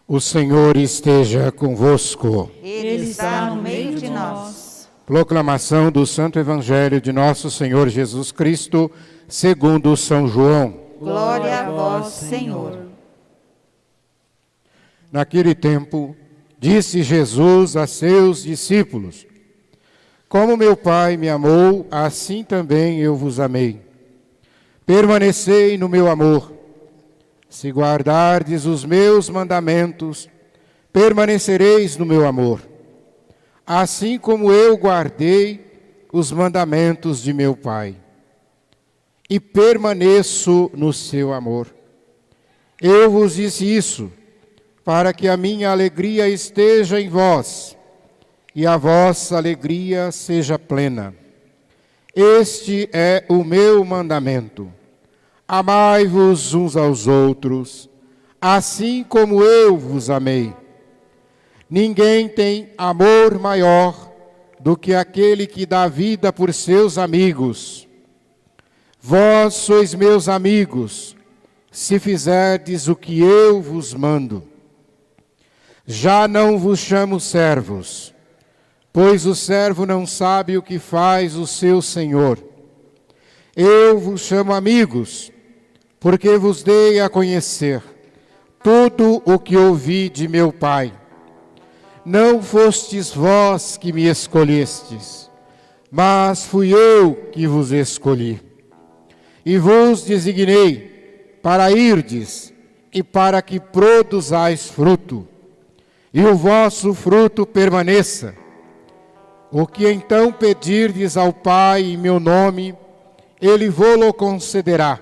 O Senhor esteja convosco. Ele está no meio de nós. Proclamação do Santo Evangelho de Nosso Senhor Jesus Cristo, segundo São João. Glória a vós, Senhor. Naquele tempo, disse Jesus a seus discípulos: Como meu Pai me amou, assim também eu vos amei. Permanecei no meu amor. Se guardardes os meus mandamentos, permanecereis no meu amor. Assim como eu guardei os mandamentos de meu Pai, e permaneço no seu amor. Eu vos disse isso, para que a minha alegria esteja em vós, e a vossa alegria seja plena. Este é o meu mandamento. Amai-vos uns aos outros, assim como eu vos amei. Ninguém tem amor maior do que aquele que dá vida por seus amigos. Vós sois meus amigos, se fizerdes o que eu vos mando. Já não vos chamo servos, pois o servo não sabe o que faz o seu senhor. Eu vos chamo amigos, porque vos dei a conhecer tudo o que ouvi de meu Pai. Não fostes vós que me escolhestes, mas fui eu que vos escolhi. E vos designei para irdes e para que produzais fruto, e o vosso fruto permaneça. O que então pedirdes ao Pai em meu nome, Ele vô-lo concederá.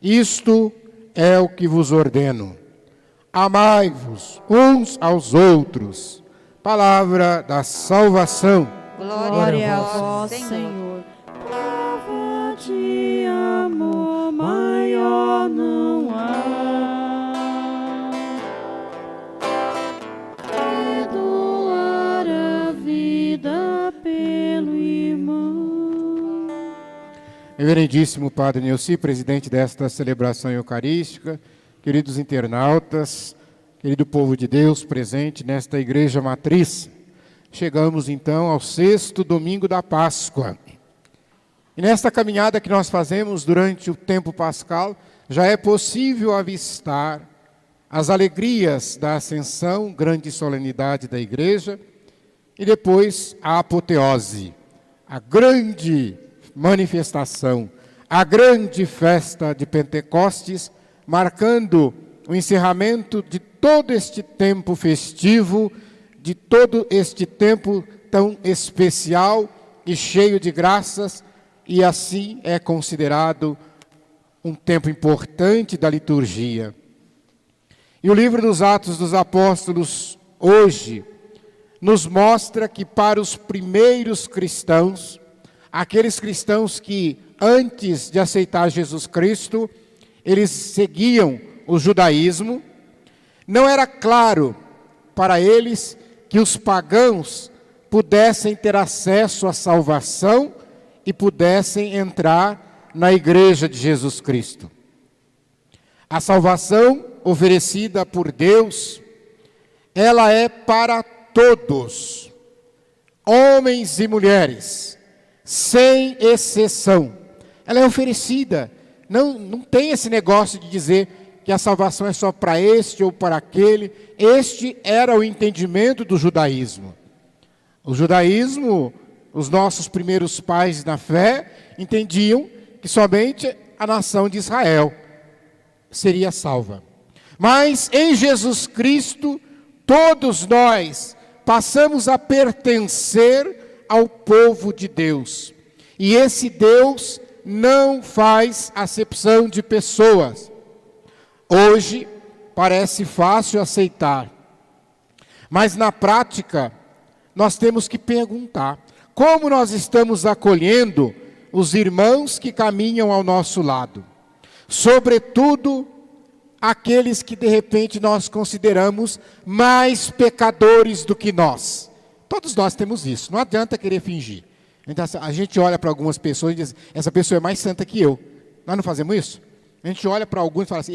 Isto é o que vos ordeno. Amai-vos uns aos outros. Palavra da salvação. Glória a vós, Senhor. Prova de amor maior não há. É doar a vida pelo irmão. Reverendíssimo Padre Nilci, presidente desta celebração eucarística, queridos internautas, querido povo de Deus presente nesta igreja matriz, chegamos então ao 6º domingo da Páscoa. E nesta caminhada que nós fazemos durante o tempo pascal, já é possível avistar as alegrias da Ascensão, grande solenidade da igreja, e depois a apoteose, a grande manifestação, a grande festa de Pentecostes, marcando o encerramento de todo este tempo festivo, de todo este tempo tão especial e cheio de graças, e assim é considerado um tempo importante da liturgia. E o livro dos Atos dos Apóstolos, hoje, nos mostra que para os primeiros cristãos, aqueles cristãos que, antes de aceitar Jesus Cristo, eles seguiam o judaísmo, não era claro para eles que os pagãos pudessem ter acesso à salvação e pudessem entrar na igreja de Jesus Cristo. A salvação oferecida por Deus, ela é para todos, homens e mulheres, sem exceção. Ela é oferecida. Não tem esse negócio de dizer que a salvação é só para este ou para aquele. Este era o entendimento do judaísmo. O judaísmo, os nossos primeiros pais na fé, entendiam que somente a nação de Israel seria salva. Mas em Jesus Cristo, todos nós passamos a pertencer ao povo de Deus. E esse Deus não faz acepção de pessoas. Hoje parece fácil aceitar, mas na prática nós temos que perguntar: como nós estamos acolhendo os irmãos que caminham ao nosso lado? Sobretudo aqueles que de repente nós consideramos mais pecadores do que nós. Todos nós temos isso, não adianta querer fingir. Então, a gente olha para algumas pessoas e diz: essa pessoa é mais santa que eu. Nós não fazemos isso? A gente olha para alguns e fala assim,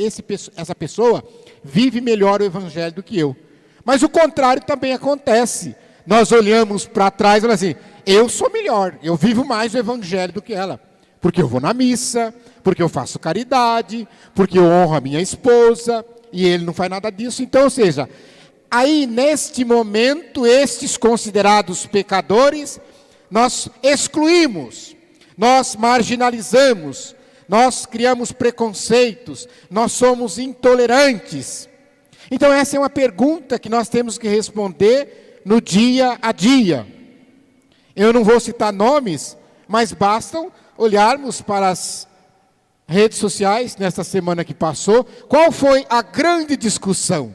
essa pessoa vive melhor o evangelho do que eu. Mas o contrário também acontece. Nós olhamos para trás e falamos assim, eu sou melhor, eu vivo mais o evangelho do que ela. Porque eu vou na missa, porque eu faço caridade, porque eu honro a minha esposa, e ele não faz nada disso. Então, ou seja, aí neste momento, estes considerados pecadores, nós excluímos, nós marginalizamos, nós criamos preconceitos, nós somos intolerantes. Então essa é uma pergunta que nós temos que responder no dia a dia. Eu não vou citar nomes, mas bastam olharmos para as redes sociais nesta semana que passou. Qual foi a grande discussão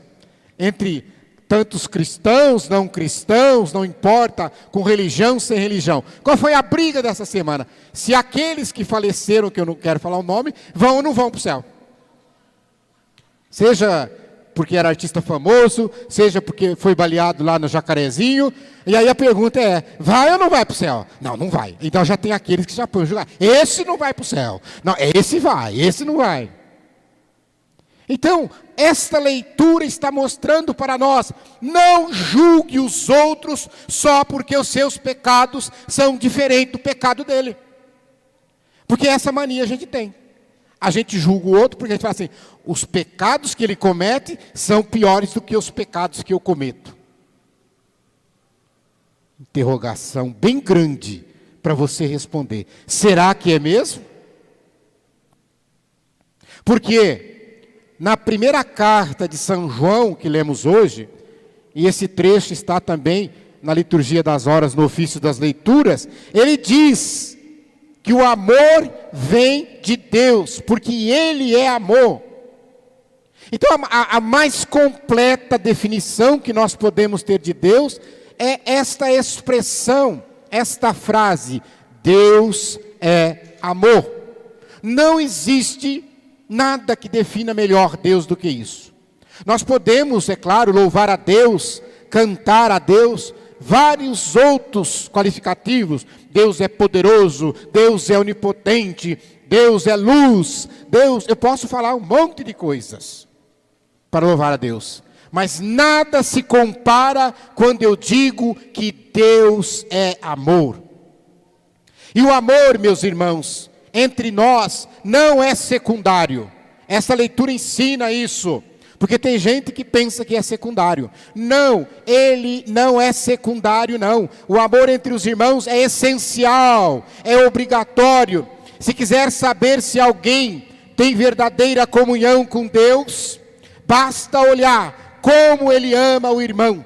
entre tantos cristãos, não importa, com religião, sem religião? Qual foi a briga dessa semana? Se aqueles que faleceram, que eu não quero falar o nome, vão ou não vão para o céu? Seja porque era artista famoso, seja porque foi baleado lá no Jacarezinho, e aí a pergunta é, vai ou não vai para o céu? Não, não vai. Então já tem aqueles que já põem julgar. Esse não vai para o céu. Não, esse vai, esse não vai. Então, esta leitura está mostrando para nós, não julgue os outros só porque os seus pecados são diferentes do pecado dele. Porque essa mania a gente tem. A gente julga o outro porque a gente fala assim, os pecados que ele comete são piores do que os pecados que eu cometo. Interrogação bem grande para você responder. Será que é mesmo? Porque na primeira carta de São João, que lemos hoje, e esse trecho está também na liturgia das horas, no ofício das leituras, ele diz que o amor vem de Deus, porque Ele é amor. Então a mais completa definição que nós podemos ter de Deus é esta expressão, esta frase, Deus é amor. Não existe nada que defina melhor Deus do que isso. Nós podemos, é claro, louvar a Deus, cantar a Deus, vários outros qualificativos. Deus é poderoso, Deus é onipotente, Deus é luz, Deus... Eu posso falar um monte de coisas para louvar a Deus. Mas nada se compara quando eu digo que Deus é amor. E o amor, meus irmãos, entre nós não é secundário. Essa leitura ensina isso. Porque tem gente que pensa que é secundário. Não, ele não é secundário, não. O amor entre os irmãos é essencial, é obrigatório. Se quiser saber se alguém tem verdadeira comunhão com Deus, basta olhar como ele ama o irmão.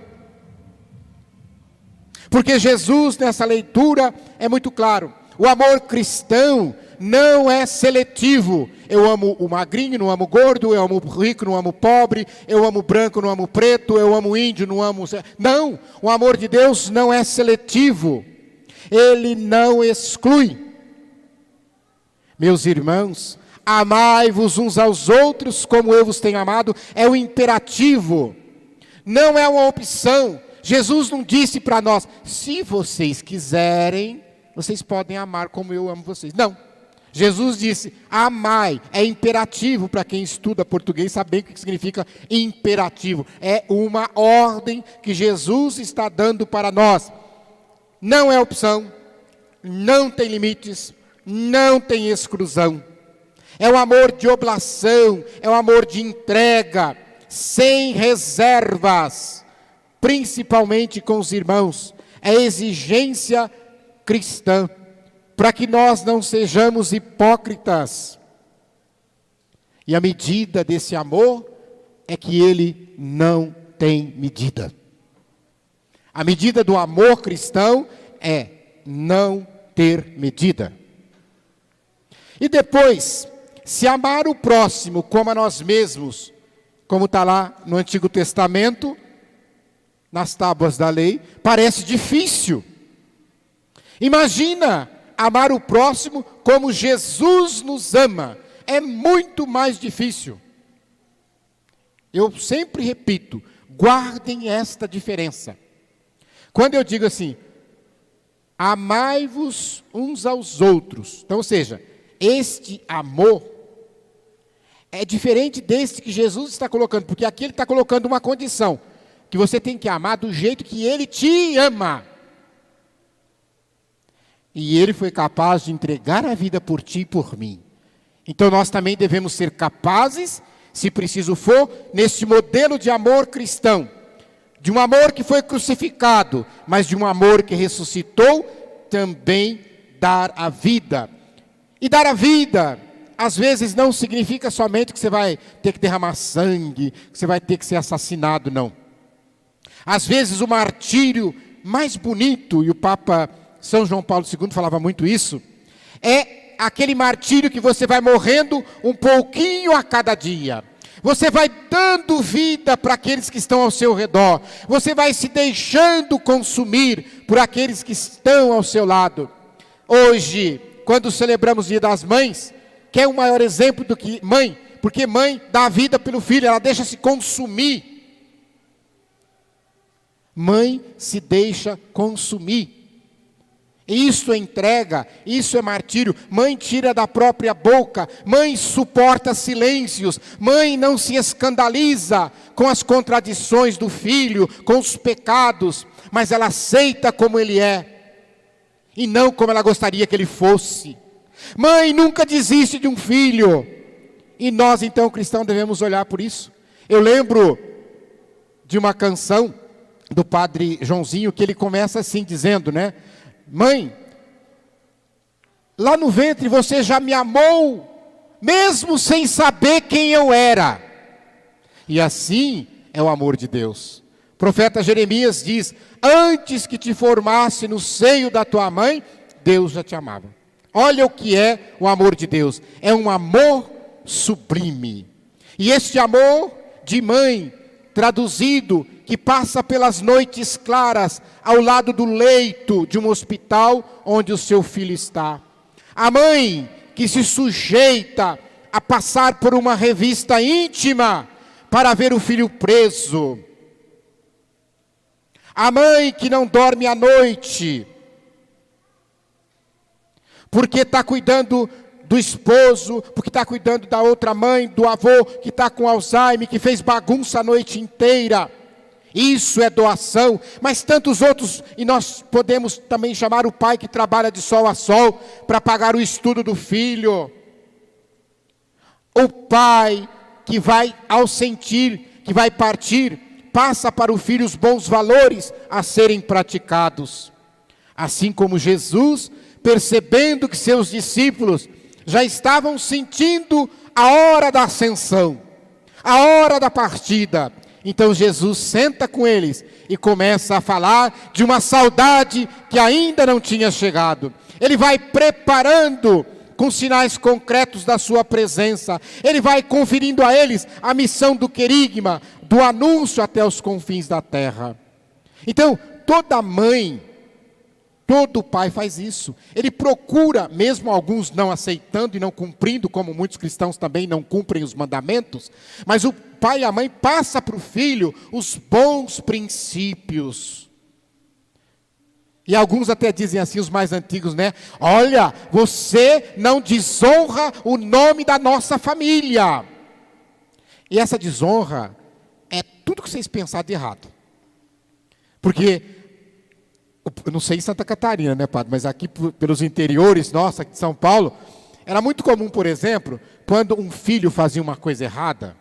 Porque Jesus, nessa leitura, é muito claro. O amor cristão não é seletivo. Eu amo o magrinho, não amo o gordo. Eu amo o rico, não amo o pobre. Eu amo o branco, não amo o preto. Eu amo o índio, não amo... Não, o amor de Deus não é seletivo. Ele não exclui. Meus irmãos, amai-vos uns aos outros como eu vos tenho amado. É o imperativo. Não é uma opção. Jesus não disse para nós, se vocês quiserem, vocês podem amar como eu amo vocês. Não. Jesus disse, amai, é imperativo. Para quem estuda português, saber o que significa imperativo. É uma ordem que Jesus está dando para nós. Não é opção, não tem limites, não tem exclusão. É um amor de oblação, é um amor de entrega, sem reservas, principalmente com os irmãos. É exigência cristã, para que nós não sejamos hipócritas. E a medida desse amor é que ele não tem medida. A medida do amor cristão é não ter medida. E depois, se amar o próximo como a nós mesmos, como está lá no Antigo Testamento, nas tábuas da lei, parece difícil. Imagina amar o próximo como Jesus nos ama. É muito mais difícil. Eu sempre repito, guardem esta diferença. Quando eu digo assim, amai-vos uns aos outros. Então, ou seja, este amor É diferente desse que Jesus está colocando, porque aqui ele está colocando uma condição, que você tem que amar do jeito que ele te ama. E ele foi capaz de entregar a vida por ti e por mim. Então nós também devemos ser capazes, se preciso for, nesse modelo de amor cristão, de um amor que foi crucificado, mas de um amor que ressuscitou, também dar a vida. E dar a vida, às vezes não significa somente que você vai ter que derramar sangue, que você vai ter que ser assassinado, não. Às vezes o martírio mais bonito, e o Papa São João Paulo II falava muito isso, é aquele martírio que você vai morrendo um pouquinho a cada dia. Você vai dando vida para aqueles que estão ao seu redor. Você vai se deixando consumir por aqueles que estão ao seu lado. Hoje, quando celebramos o Dia das Mães, que é o maior exemplo do que mãe, porque mãe dá vida pelo filho, ela deixa se consumir. Mãe se deixa consumir. Isso é entrega, isso é martírio. Mãe tira da própria boca, mãe suporta silêncios, mãe não se escandaliza com as contradições do filho, com os pecados, mas ela aceita como ele é, e não como ela gostaria que ele fosse. Mãe nunca desiste de um filho, e nós então cristãos devemos olhar por isso. Eu lembro de uma canção do padre Joãozinho, que ele começa assim dizendo, né? Mãe, lá no ventre você já me amou, mesmo sem saber quem eu era. E assim é o amor de Deus. O profeta Jeremias diz, antes que te formasse no seio da tua mãe, Deus já te amava. Olha o que é o amor de Deus, é um amor sublime. E este amor de mãe, traduzido, que passa pelas noites claras, ao lado do leito de um hospital onde o seu filho está. A mãe que se sujeita a passar por uma revista íntima para ver o filho preso. A mãe que não dorme à noite, porque está cuidando do esposo, porque está cuidando da outra mãe, do avô que está com Alzheimer, que fez bagunça a noite inteira. Isso é doação, mas tantos outros, e nós podemos também chamar o pai que trabalha de sol a sol para pagar o estudo do filho. O pai que vai, ao sentir que vai partir, passa para o filho os bons valores a serem praticados. Assim como Jesus, percebendo que seus discípulos já estavam sentindo a hora da ascensão, a hora da partida, então Jesus senta com eles e começa a falar de uma saudade que ainda não tinha chegado. Ele vai preparando com sinais concretos da sua presença. Ele vai conferindo a eles a missão do querigma, do anúncio até os confins da terra. Então, toda mãe, todo pai faz isso. Ele procura, mesmo alguns não aceitando e não cumprindo, como muitos cristãos também não cumprem os mandamentos, mas o pai e a mãe passa para o filho os bons princípios. E alguns até dizem assim, os mais antigos, né? Olha, você não desonra o nome da nossa família. E essa desonra é tudo que vocês pensaram de errado. Porque eu não sei em Santa Catarina, né, padre? Mas aqui pelos interiores, nossa, aqui de São Paulo, era muito comum, por exemplo, quando um filho fazia uma coisa errada,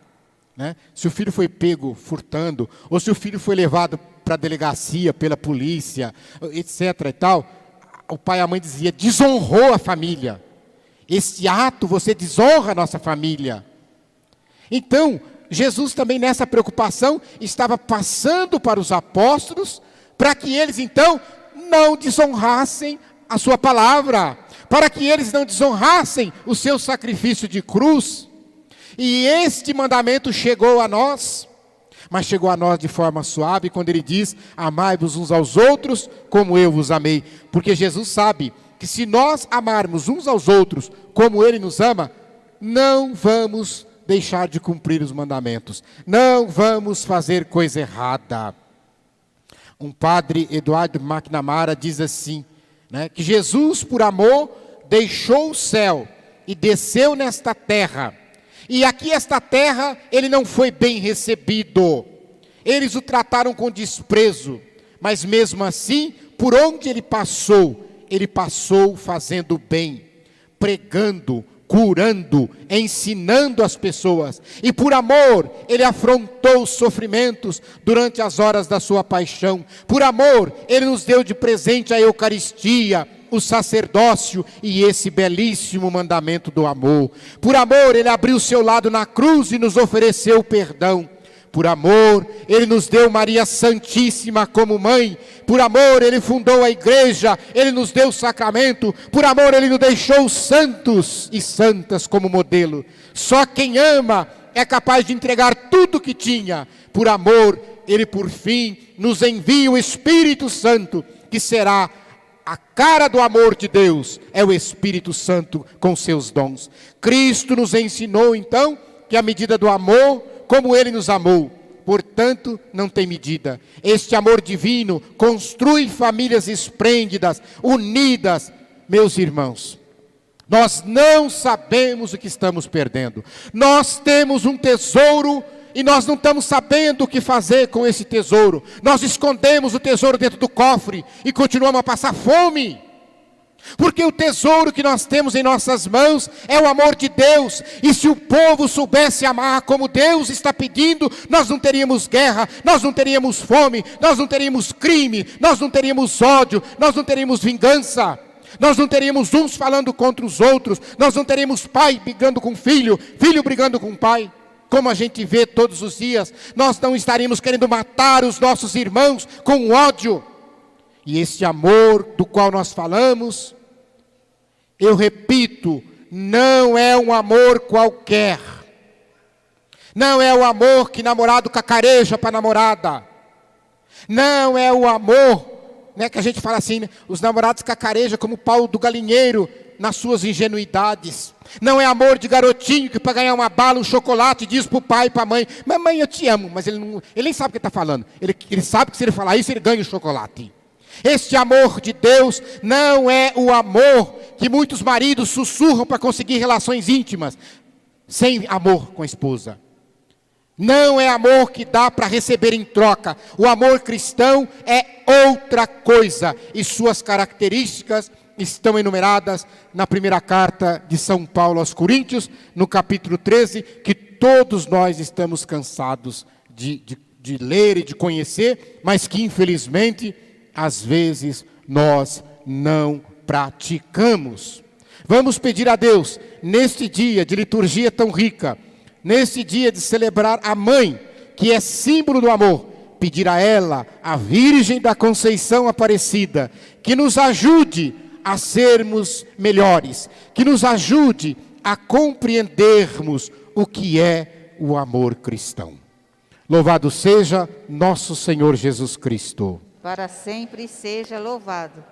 né? Se o filho foi pego furtando, ou se o filho foi levado para a delegacia, pela polícia, etc. e tal, o pai e a mãe dizia, desonrou a família. Esse ato, você desonra a nossa família. Então, Jesus também nessa preocupação, estava passando para os apóstolos, para que eles então não desonrassem a sua palavra, para que eles não desonrassem o seu sacrifício de cruz. E este mandamento chegou a nós, mas chegou a nós de forma suave, quando ele diz, amai-vos uns aos outros, como eu vos amei. Porque Jesus sabe que se nós amarmos uns aos outros, como ele nos ama, não vamos deixar de cumprir os mandamentos, não vamos fazer coisa errada. Um padre, Eduardo McNamara, diz assim, né, que Jesus, por amor, deixou o céu e desceu nesta terra. E aqui esta terra, ele não foi bem recebido. Eles o trataram com desprezo. Mas mesmo assim, por onde ele passou fazendo bem, pregando, curando, ensinando as pessoas. E por amor, ele afrontou os sofrimentos durante as horas da sua paixão. Por amor, ele nos deu de presente a Eucaristia, o sacerdócio e esse belíssimo mandamento do amor. Por amor, ele abriu seu lado na cruz e nos ofereceu perdão. Por amor, ele nos deu Maria Santíssima como mãe. Por amor, ele fundou a igreja, ele nos deu o sacramento. Por amor, ele nos deixou santos e santas como modelo. Só quem ama é capaz de entregar tudo que tinha. Por amor, ele por fim nos envia o Espírito Santo, que será a cara do amor de Deus, é o Espírito Santo com seus dons. Cristo nos ensinou então que a medida do amor, como ele nos amou, portanto, não tem medida. Este amor divino construi famílias esplêndidas, unidas. Meus irmãos, nós não sabemos o que estamos perdendo. Nós temos um tesouro e nós não estamos sabendo o que fazer com esse tesouro. Nós escondemos o tesouro dentro do cofre e continuamos a passar fome. Porque o tesouro que nós temos em nossas mãos é o amor de Deus. E se o povo soubesse amar como Deus está pedindo, nós não teríamos guerra, nós não teríamos fome, nós não teríamos crime, nós não teríamos ódio, nós não teríamos vingança. Nós não teríamos uns falando contra os outros, nós não teríamos pai brigando com filho, filho brigando com pai. Como a gente vê todos os dias, nós não estaríamos querendo matar os nossos irmãos com ódio. E esse amor do qual nós falamos, eu repito, não é um amor qualquer. Não é o amor que namorado cacareja para namorada. Não é o amor, né, que a gente fala assim, né, os namorados cacarejam como o Paulo do galinheiro nas suas ingenuidades. Não é amor de garotinho que para ganhar uma bala, um chocolate, diz para o pai e para a mãe, mamãe eu te amo, mas ele nem sabe o que está falando. Ele sabe que se ele falar isso, ele ganha o chocolate. Este amor de Deus não é o amor que muitos maridos sussurram para conseguir relações íntimas, sem amor com a esposa. Não é amor que dá para receber em troca. O amor cristão é outra coisa, e suas características estão enumeradas na primeira carta de São Paulo aos Coríntios, no capítulo 13, que todos nós estamos cansados de ler e de conhecer, mas que infelizmente, às vezes, nós não praticamos. Vamos pedir a Deus, neste dia de liturgia tão rica, neste dia de celebrar a mãe, que é símbolo do amor, pedir a ela, a Virgem da Conceição Aparecida, que nos ajude a sermos melhores, que nos ajude a compreendermos o que é o amor cristão. Louvado seja nosso Senhor Jesus Cristo. Para sempre seja louvado.